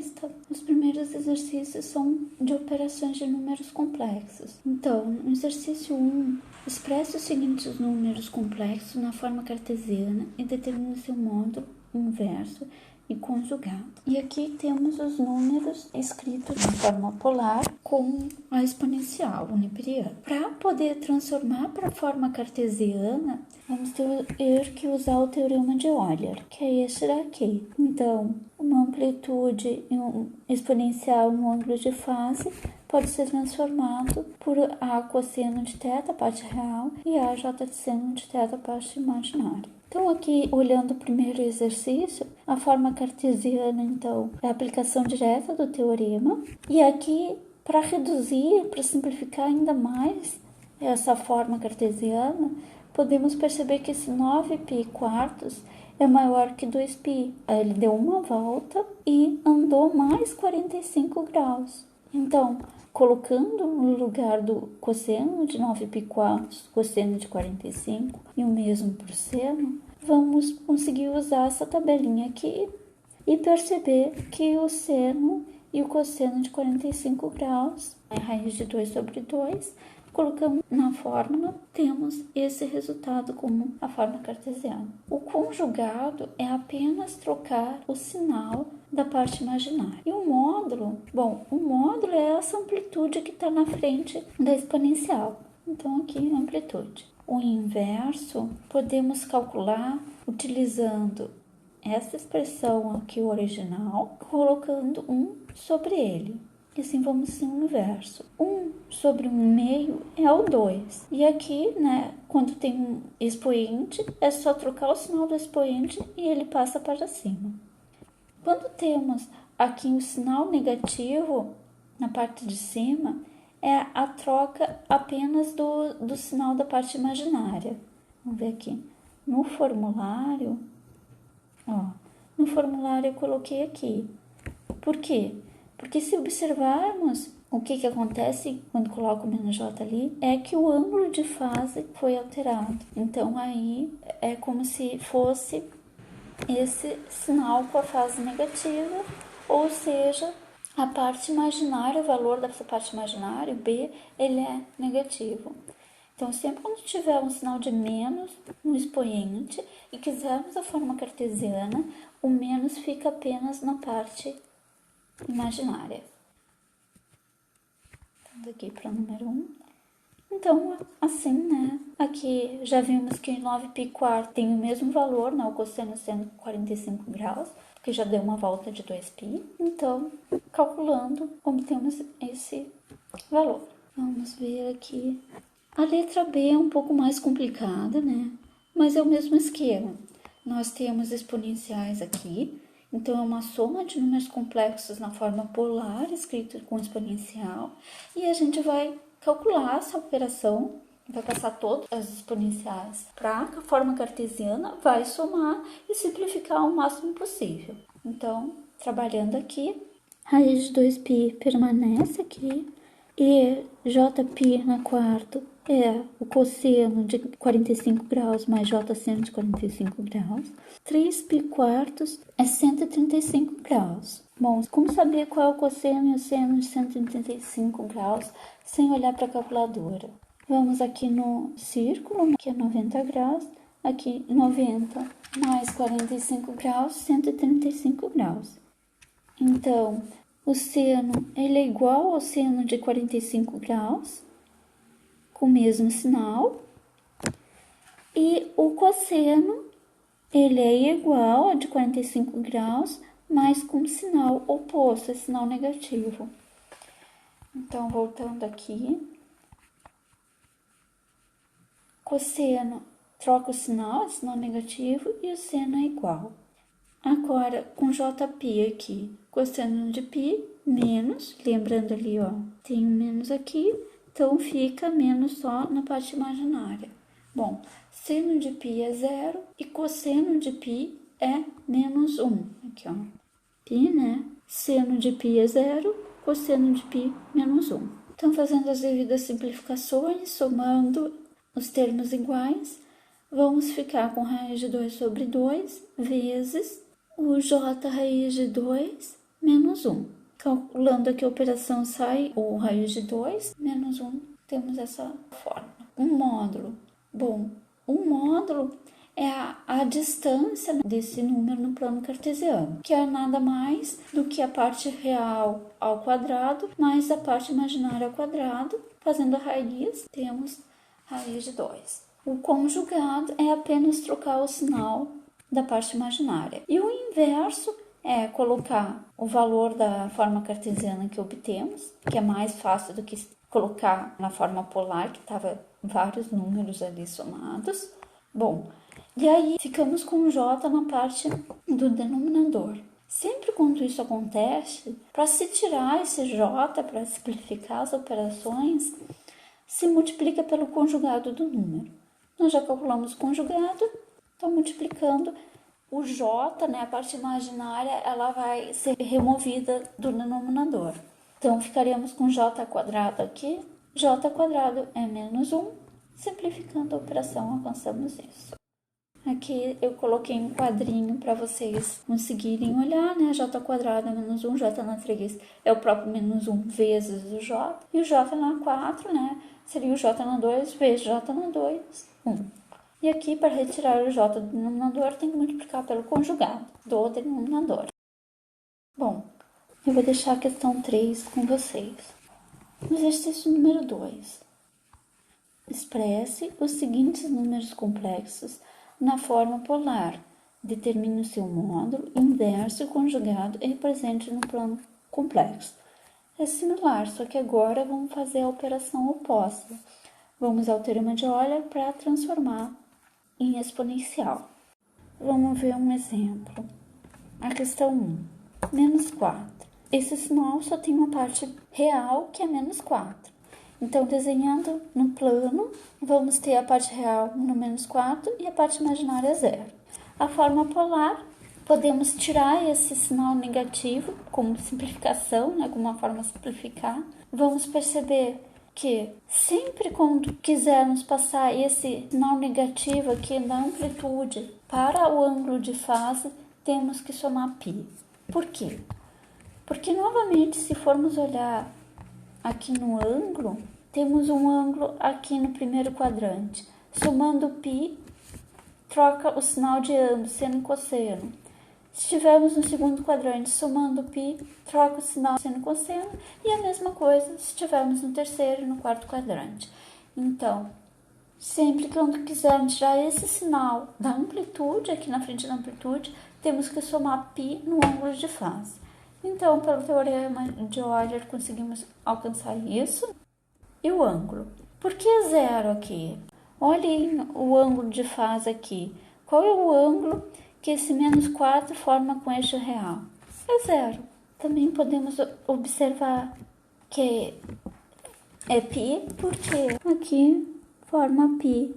lista, os primeiros exercícios são de operações de números complexos. Então, no exercício 1, expresse os seguintes números complexos na forma cartesiana e determine seu módulo inverso e conjugado. E aqui temos os números escritos de forma polar com a exponencial uniperiana. Para poder transformar para a forma cartesiana, vamos ter que usar o teorema de Euler, que é este daqui. Então, uma amplitude e um exponencial, um ângulo de fase, pode ser transformado por A cosseno de θ, parte real, e A j seno de θ, parte imaginária. Então, aqui, olhando o primeiro exercício, a forma cartesiana, então, é a aplicação direta do teorema. E aqui, para reduzir, para simplificar ainda mais essa forma cartesiana, podemos perceber que esse 9π quartos é maior que 2π. Aí ele deu uma volta e andou mais 45 graus. Então, colocando no lugar do cosseno de 9π quartos, cosseno de 45 e o mesmo por seno, vamos conseguir usar essa tabelinha aqui e perceber que o seno e o cosseno de 45 graus é raiz de 2 sobre 2. Colocamos na fórmula, temos esse resultado como a forma cartesiana. O conjugado é apenas trocar o sinal da parte imaginária. E o módulo, o módulo é essa amplitude que está na frente da exponencial. Então, aqui é a amplitude. O inverso podemos calcular utilizando essa expressão aqui original, colocando 1 sobre ele. E assim vamos ter o inverso. 1 sobre 1/2 é o 2. E aqui, quando tem um expoente, é só trocar o sinal do expoente e ele passa para cima. Quando temos aqui o sinal negativo na parte de cima, é a troca apenas do sinal da parte imaginária. Vamos ver aqui. No formulário, eu coloquei aqui. Por quê? Porque se observarmos o que acontece quando coloco o menos j ali, é que o ângulo de fase foi alterado. Então, aí é como se fosse esse sinal com a fase negativa, ou seja, a parte imaginária, o valor dessa parte imaginária, b, ele é negativo. Então, sempre quando tiver um sinal de menos no expoente e quisermos a forma cartesiana, o menos fica apenas na parte imaginária. Vamos aqui para o número 1. Então, assim, aqui já vimos que 9π quarto tem o mesmo valor, o cosseno sendo 45 graus, porque já deu uma volta de 2π. Então, calculando, obtemos esse valor. Vamos ver aqui. A letra B é um pouco mais complicada, mas é o mesmo esquema. Nós temos exponenciais aqui, então é uma soma de números complexos na forma polar, escrito com exponencial, e a gente vai calcular essa operação, vai passar todas as exponenciais para a forma cartesiana, vai somar e simplificar o máximo possível. Então, trabalhando aqui, raiz de 2π permanece aqui, e jπ na quarto é o cosseno de 45 graus mais j seno de 45 graus. 3π quartos é 135 graus. Bom, como saber qual é o cosseno e o seno de 135 graus sem olhar para a calculadora? Vamos aqui no círculo, que é 90 graus. Aqui 90 mais 45 graus, 135 graus. Então, o seno ele é igual ao seno de 45 graus, com o mesmo sinal. E o cosseno ele é igual ao de 45 graus, mas com sinal oposto, sinal negativo. Então, voltando aqui. Cosseno troca o sinal negativo e o seno é igual. Agora, com jπ aqui, cosseno de π menos, lembrando ali, tem um menos aqui, então fica menos só na parte imaginária. Bom, seno de π é 0 e cosseno de π é menos 1. Aqui, π, Seno de π é 0, cosseno de π menos 1. Então, fazendo as devidas simplificações, somando os termos iguais, vamos ficar com raiz de 2 sobre 2 vezes o j raiz de 2 menos 1. Calculando aqui a operação, sai o raiz de 2, menos 1, temos essa forma. Um módulo. Bom, um módulo é a distância desse número no plano cartesiano, que é nada mais do que a parte real ao quadrado mais a parte imaginária ao quadrado. Fazendo a raiz, temos raiz de 2. O conjugado é apenas trocar o sinal da parte imaginária. E o inverso é colocar o valor da forma cartesiana que obtemos, que é mais fácil do que colocar na forma polar, que estava vários números ali somados. Bom, e aí ficamos com J na parte do denominador. Sempre quando isso acontece, para se tirar esse J, para simplificar as operações, se multiplica pelo conjugado do número. Nós já calculamos o conjugado, então multiplicando o J, né, a parte imaginária, ela vai ser removida do denominador. Então, ficaríamos com J quadrado aqui. J quadrado é menos 1. Simplificando a operação, alcançamos isso. Aqui eu coloquei um quadrinho para vocês conseguirem olhar, né? J quadrado é menos 1, J na 3 é o próprio menos 1 vezes o J. E o J na 4, né? Seria o J na 2 vezes J na 2, 1. E aqui, para retirar o J do denominador, tem que multiplicar pelo conjugado do denominador. Bom, eu vou deixar a questão 3 com vocês. No exercício número 2, expresse os seguintes números complexos na forma polar. Determine o seu módulo, inverso e conjugado e represente no plano complexo. É similar, só que agora vamos fazer a operação oposta. Vamos ao teorema de Euler para transformar em exponencial. Vamos ver um exemplo. A questão 1, menos 4. Esse sinal só tem uma parte real, que é menos 4. Então, desenhando no plano, vamos ter a parte real no menos 4 e a parte imaginária 0. A forma polar, podemos tirar esse sinal negativo como simplificação, né, como uma forma de simplificar. Vamos perceber que sempre quando quisermos passar esse sinal negativo aqui da amplitude para o ângulo de fase, temos que somar π. Por quê? Porque, novamente, se formos olhar aqui no ângulo, temos um ângulo aqui no primeiro quadrante. Somando π, troca o sinal de ambos, seno e cosseno. Se estivermos no segundo quadrante, somando π, troca o sinal seno e cosseno. E a mesma coisa se estivermos no terceiro e no quarto quadrante. Então, sempre que quando quisermos tirar esse sinal da amplitude, aqui na frente da amplitude, temos que somar π no ângulo de fase. Então, pelo teorema de Euler, conseguimos alcançar isso. E o ângulo? Por que 0 aqui? Olhem o ângulo de fase aqui. Qual é o ângulo que esse menos 4 forma com eixo real? É 0. Também podemos observar que é π, porque aqui forma π.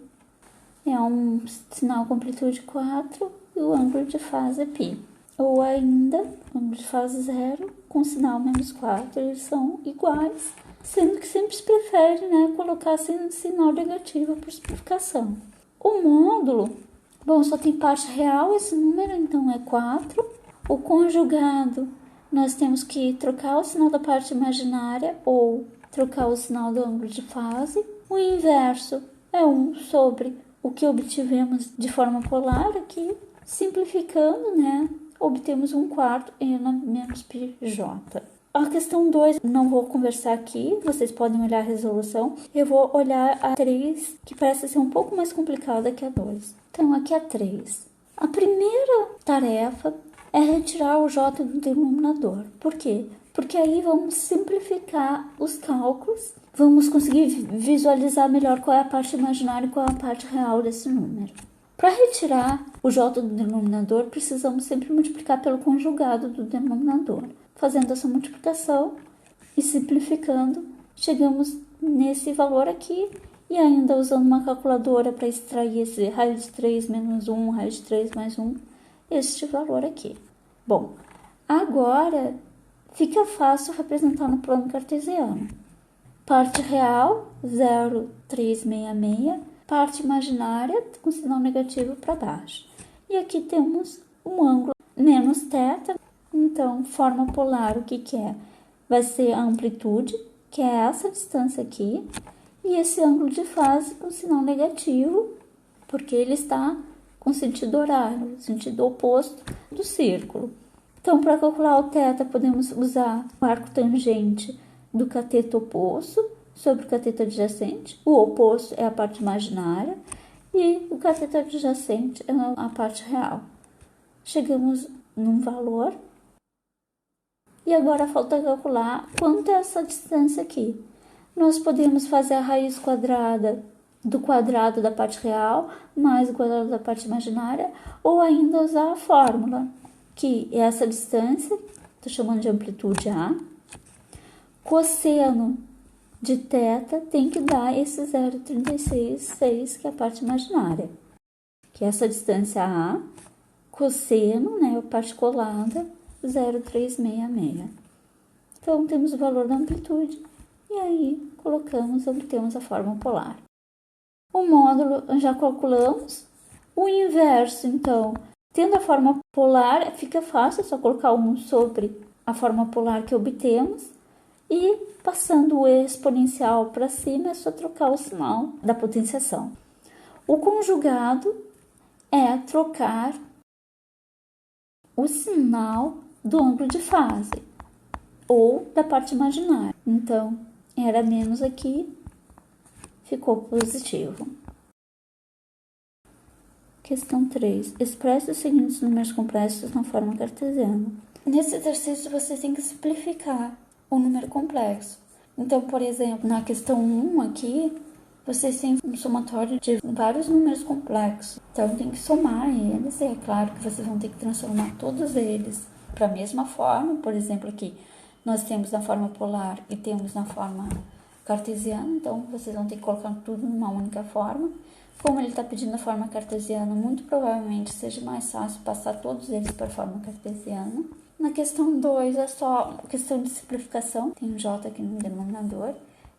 É um sinal com amplitude 4 e o ângulo de fase é π. Ou ainda, ângulo de fase 0 com sinal menos 4, eles são iguais, sendo que sempre se prefere, né, colocar sinal negativo por simplificação. O módulo, bom, só tem parte real esse número, então é 4. O conjugado, nós temos que trocar o sinal da parte imaginária ou trocar o sinal do ângulo de fase. O inverso é 1 sobre o que obtivemos de forma polar aqui. Simplificando, né, obtemos 1/4 n menos πj. A questão 2, não vou conversar aqui, vocês podem olhar a resolução. Eu vou olhar a 3, que parece ser um pouco mais complicada que a 2. Então, aqui a 3. A primeira tarefa é retirar o j do denominador. Por quê? Porque aí vamos simplificar os cálculos, vamos conseguir visualizar melhor qual é a parte imaginária e qual é a parte real desse número. Para retirar o j do denominador, precisamos sempre multiplicar pelo conjugado do denominador. Fazendo essa multiplicação e simplificando, chegamos nesse valor aqui e ainda usando uma calculadora para extrair esse raiz de 3 menos 1, raiz de 3 mais 1, este valor aqui. Bom, agora fica fácil representar no plano cartesiano. Parte real, 0,366, parte imaginária com sinal negativo para baixo. E aqui temos um ângulo menos θ, Então, forma polar, o que que é? Vai ser a amplitude, que é essa distância aqui, e esse ângulo de fase com sinal negativo, porque ele está com sentido horário, sentido oposto do círculo. Então, para calcular o θ, podemos usar o arco tangente do cateto oposto sobre o cateto adjacente. O oposto é a parte imaginária e o cateto adjacente é a parte real. Chegamos num valor e agora falta calcular quanto é essa distância aqui. Nós podemos fazer a raiz quadrada do quadrado da parte real mais o quadrado da parte imaginária, ou ainda usar a fórmula, que é essa distância, estou chamando de amplitude A, cosseno de θ tem que dar esse 0,366, que é a parte imaginária, que é essa distância A, cosseno, né, a parte colada, 0,366. Então, temos o valor da amplitude, e aí colocamos, obtemos a forma polar. O módulo já calculamos. O inverso, então, tendo a forma polar, fica fácil, é só colocar 1 sobre a forma polar que obtemos. E passando o exponencial para cima, é só trocar o sinal da potenciação. O conjugado é trocar o sinal do ângulo de fase ou da parte imaginária. Então, era menos aqui, ficou positivo. Questão 3. Expresse os seguintes números complexos na forma cartesiana. Nesse exercício, você tem que simplificar o número complexo. Então, por exemplo, na questão 1 aqui, vocês têm um somatório de vários números complexos. Então, tem que somar eles, e é claro que vocês vão ter que transformar todos eles para a mesma forma. Por exemplo, aqui nós temos na forma polar e temos na forma cartesiana, então vocês vão ter que colocar tudo numa única forma. Como ele está pedindo a forma cartesiana, muito provavelmente seja mais fácil passar todos eles para a forma cartesiana. Na questão 2 é só questão de simplificação, tem um J aqui no denominador.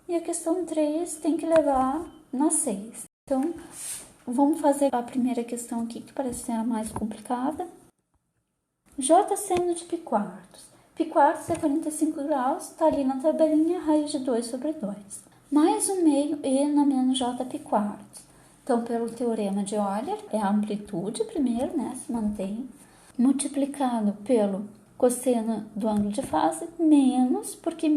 E a questão 3 tem que levar na 6. Então, vamos fazer a primeira questão aqui, que parece ser a mais complicada. J seno de π quartos. Π quartos é 45 graus, está ali na tabelinha, raiz de 2 sobre 2. Mais um meio e na menos J π quartos. Então, pelo teorema de Euler, é a amplitude primeiro, né, se mantém, multiplicado pelo cosseno do ângulo de fase, menos, porque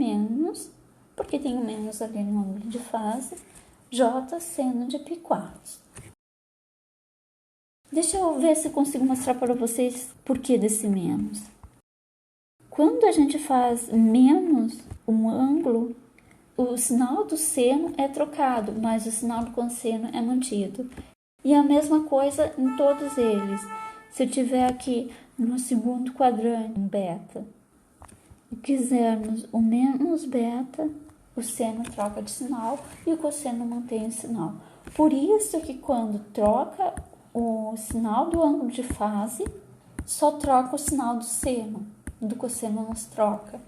tem o menos ali no ângulo de fase, J seno de π quartos. Deixa eu ver se consigo mostrar para vocês por que desse menos. Quando a gente faz menos um ângulo, o sinal do seno é trocado, mas o sinal do cosseno é mantido. E a mesma coisa em todos eles. Se eu tiver aqui no segundo quadrante um beta e quisermos o menos beta, o seno troca de sinal e o cosseno mantém o sinal. Por isso que quando troca o sinal do ângulo de fase, só troca o sinal do seno, do cosseno não se troca.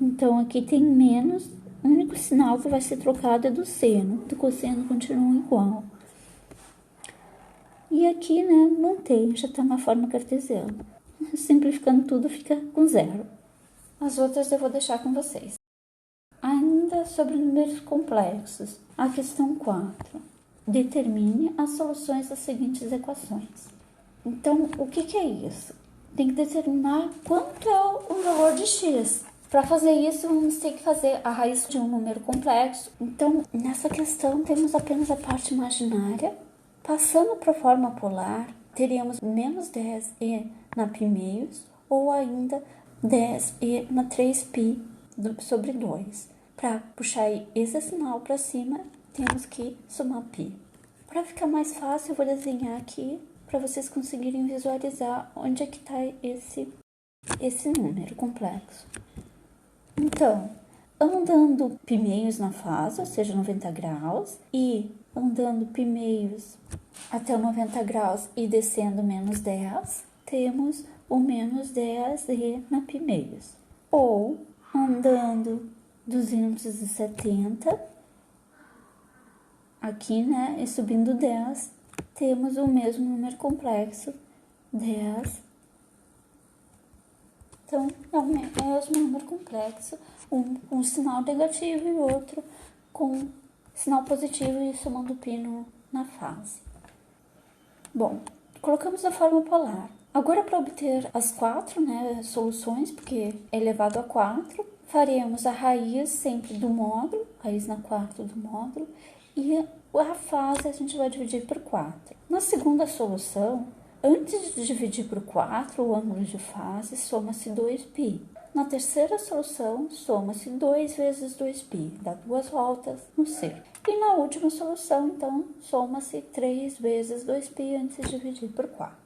Então aqui tem menos, o único sinal que vai ser trocado é do seno, do cosseno continua igual. E aqui, né, mantém, já está na forma cartesiana. Simplificando tudo, fica com 0. As outras eu vou deixar com vocês. Ainda sobre números complexos, a questão 4. Determine as soluções das seguintes equações. Então, o que é isso? Tem que determinar quanto é o valor de x. Para fazer isso, vamos ter que fazer a raiz de um número complexo. Então, nessa questão, temos apenas a parte imaginária. Passando para a forma polar, teríamos menos 10e na π meios, ou ainda 10e na 3π sobre 2. Para puxar esse sinal para cima, temos que somar π. Para ficar mais fácil, eu vou desenhar aqui para vocês conseguirem visualizar onde é que está esse número complexo. Então, andando π meios na fase, ou seja, 90 graus, e andando π meios até 90 graus e descendo menos 10, temos o menos 10e na π meios. Ou, andando 270, aqui, né, e subindo 10, temos o mesmo número complexo, 10 Então, é o mesmo número complexo, um com sinal negativo e outro com sinal positivo e somando π na fase. Bom, colocamos a forma polar. Agora, para obter as 4 soluções, porque é elevado a 4, faremos a raiz sempre do módulo, raiz na quarta do módulo, e a fase a gente vai dividir por 4. Na segunda solução, antes de dividir por 4, o ângulo de fase soma-se 2π. Na terceira solução, soma-se 2 vezes 2π, dá 2 voltas no círculo. E na última solução, então, soma-se 3 vezes 2π antes de dividir por 4.